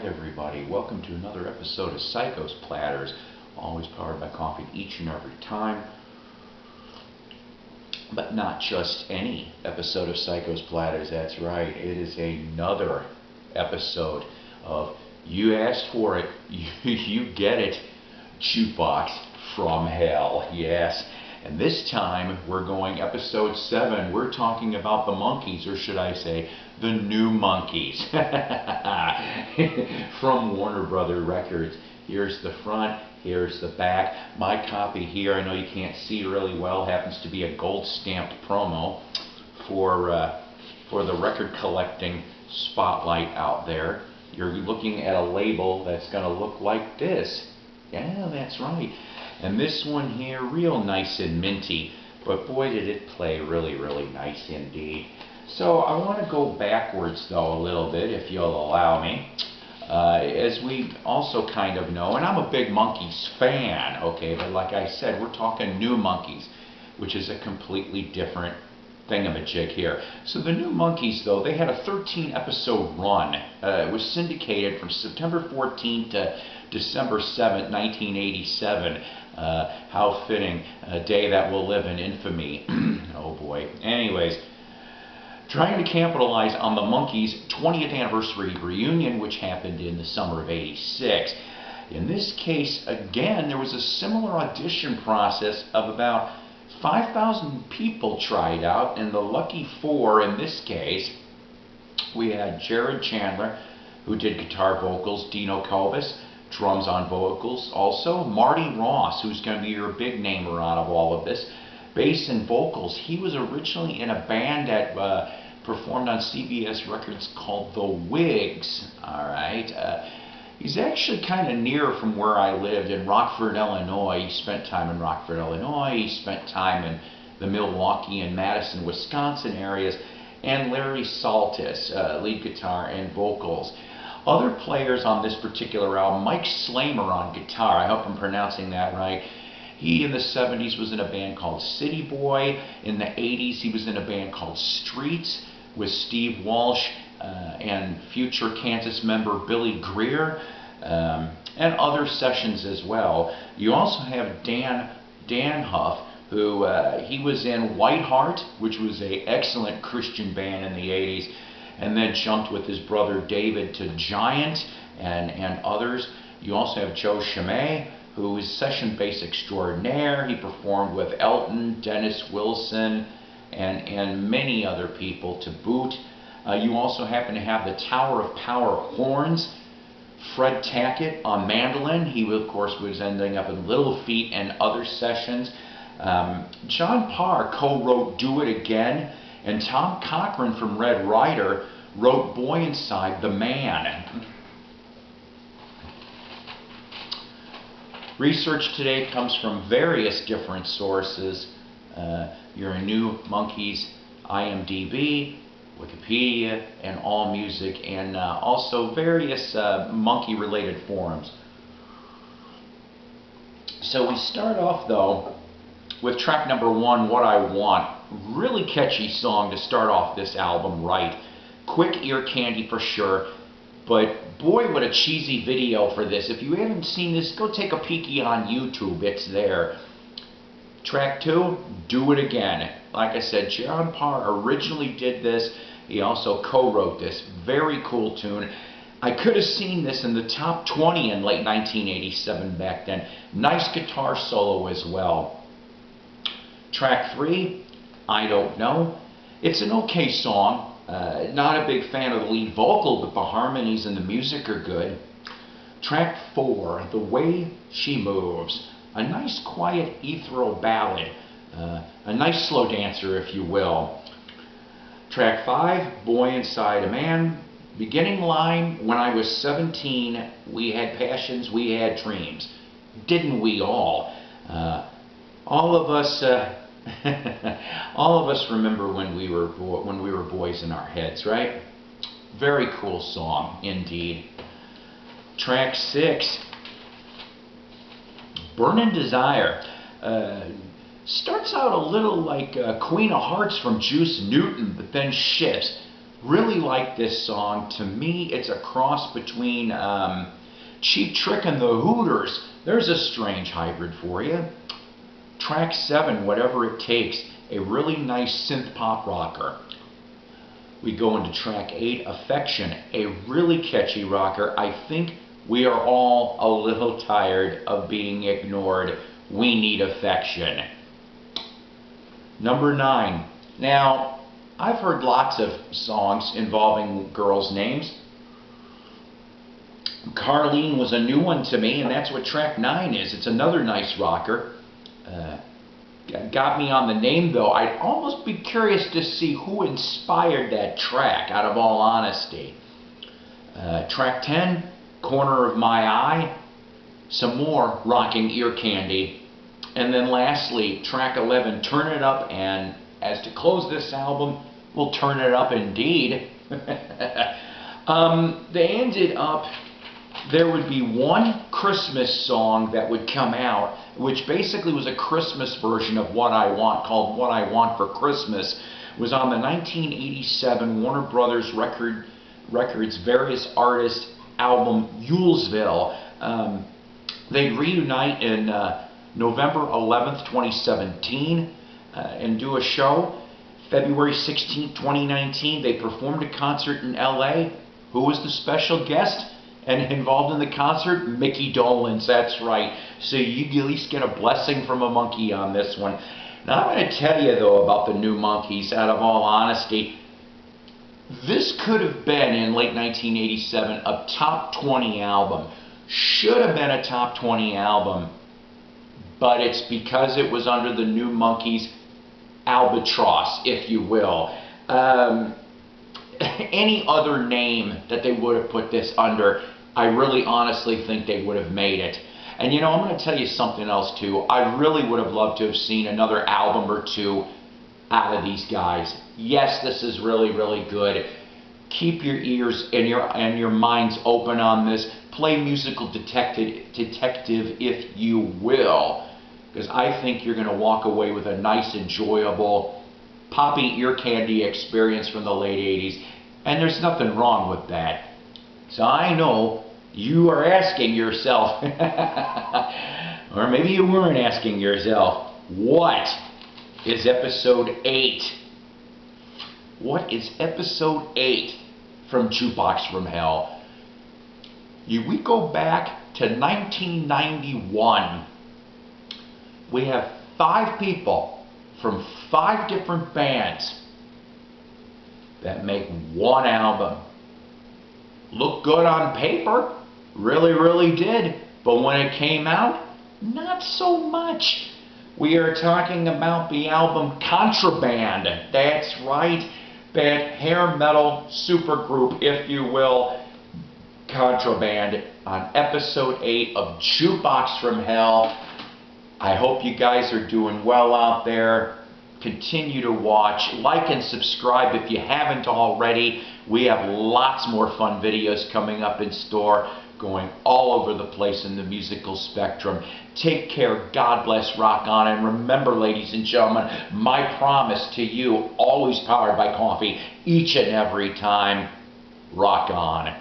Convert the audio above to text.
Alright everybody, welcome to another episode of Psychos Platters, always powered by coffee each and every time. But not just any episode of Psychos Platters, that's right, it is another episode of You Asked For It, You Get It, Jukebox from Hell, yes. And this time we're going episode 7. We're talking about the Monkees, or should I say, the new Monkees from Warner Brothers Records. Here's the front, here's the back. My copy here, I know you can't see really well, happens to be a gold stamped promo for the record collecting spotlight out there. You're looking at a label that's going to look like this. Yeah, that's right. And this one here, real nice and minty, but boy did it play really, really nice indeed. So I want to go backwards though a little bit, if you'll allow me. As we also kind of know, and I'm a big Monkees fan, okay, but like I said, we're talking new Monkees, which is a completely different thingamajig here. So the new Monkees, though, they had a 13-episode run. It was syndicated from September 14th to December 7th, 1987. How fitting, a day that will live in infamy. Oh boy. Anyways, trying to capitalize on the Monkees' 20th anniversary reunion, which happened in the summer of '86. In this case, again, there was a similar audition process of about 5,000 people tried out, and the lucky 4 in this case, we had Jared Chandler, who did guitar vocals, Dino Kovas, drums on vocals, also Marty Ross, who's going to be your big namer out of all of this, bass and vocals. He was originally in a band that performed on CBS Records called The Wigs. Alright, he's actually kind of near from where I lived in Rockford, Illinois. He spent time in Rockford, Illinois. He spent time in the Milwaukee and Madison, Wisconsin areas. And Larry Saltis, lead guitar and vocals. Other players on this particular album, Mike Slamer on guitar. I hope I'm pronouncing that right. He in the 70s was in a band called City Boy. In the 80s he was in a band called Streets with Steve Walsh and future Kansas member Billy Greer, and other sessions as well. You also have Dan Huff, who he was in Whiteheart, which was an excellent Christian band in the 80s, and then jumped with his brother David to Giant and others. You also have Joe Chimay, who is session bass extraordinaire. He performed with Elton, Dennis Wilson, and many other people to boot. You also happen to have the Tower of Power horns, Fred Tackett on mandolin. He, of course, was ending up in Little Feat and other sessions. John Parr co-wrote Do It Again, and Tom Cochran from Red Rider wrote Boy Inside the Man. Research today comes from various different sources. Your new Monkees, IMDb, Wikipedia, and AllMusic, and also various monkey-related forums. So we start off, though, with track number 1, What I Want. Really catchy song to start off this album right. Quick ear candy for sure, but boy, what a cheesy video for this. If you haven't seen this, go take a peeky on YouTube, it's there. Track 2, Do It Again. Like I said, John Parr originally did this. He also co-wrote this. Very cool tune. I could have seen this in the top 20 in late 1987 back then. Nice guitar solo as well. Track 3, I Don't Know. It's an okay song. Not a big fan of the lead vocal, but the harmonies and the music are good. Track 4, The Way She Moves. A nice, quiet, ethereal ballad. A nice slow dancer, if you will. Track 5, Boy Inside a Man. Beginning line, when I was 17, we had passions, we had dreams. Didn't we all? All of us all of us remember when we were boys in our heads, right? Very cool song indeed. Track 6, Burnin' Desire. Starts out a little like Queen of Hearts from Juice Newton, but then shifts. Really like this song. To me, it's a cross between Cheap Trick and the Hooters. There's a strange hybrid for you. Track 7, Whatever It Takes, a really nice synth pop rocker. We go into track 8, Affection, a really catchy rocker. I think we are all a little tired of being ignored. We need affection. Number 9. Now, I've heard lots of songs involving girls' names. Carlene was a new one to me, and that's what track 9 is. It's another nice rocker. Got me on the name, though. I'd almost be curious to see who inspired that track, out of all honesty. Track 10, Corner of My Eye. Some more rocking ear candy. And then lastly, track 11, Turn It Up, and as to close this album, we'll turn it up indeed. They ended up, there would be one Christmas song that would come out, which basically was a Christmas version of What I Want, called What I Want for Christmas. It was on the 1987 Warner Brothers Records Various Artists album, Yulesville. They'd reunite in November 11th, 2017, and do a show. February 16th, 2019, they performed a concert in LA. Who was the special guest? And involved in the concert, Mickey Dolenz, that's right. So you at least get a blessing from a monkey on this one. Now I'm going to tell you, though, about the new Monkees, out of all honesty. This could have been, in late 1987, a top 20 album. Should have been a top 20 album. But it's because it was under the new Monkees albatross, if you will. Any other name that they would have put this under, I really honestly think they would have made it. And you know, I'm going to tell you something else too. I really would have loved to have seen another album or two out of these guys. Yes, this is really, really good. Keep your ears and your minds open on this. Play musical detective, if you will, because I think you're going to walk away with a nice, enjoyable, poppy ear candy experience from the late 80s. And there's nothing wrong with that. So I know you are asking yourself, or maybe you weren't asking yourself, what is episode 8? What is episode 8 from Jukebox from Hell? We go back to 1991. We have 5 people from 5 different bands that make one album. Looked good on paper, really, really did. But when it came out, not so much. We are talking about the album Contraband. That's right, that hair metal supergroup, if you will, Contraband, on episode 8 of Jukebox from Hell. I hope you guys are doing well out there. Continue to watch, like and subscribe if you haven't already. We have lots more fun videos coming up in store, going all over the place in the musical spectrum. Take care, God bless, rock on, and remember, ladies and gentlemen, my promise to you, always powered by coffee, each and every time, rock on.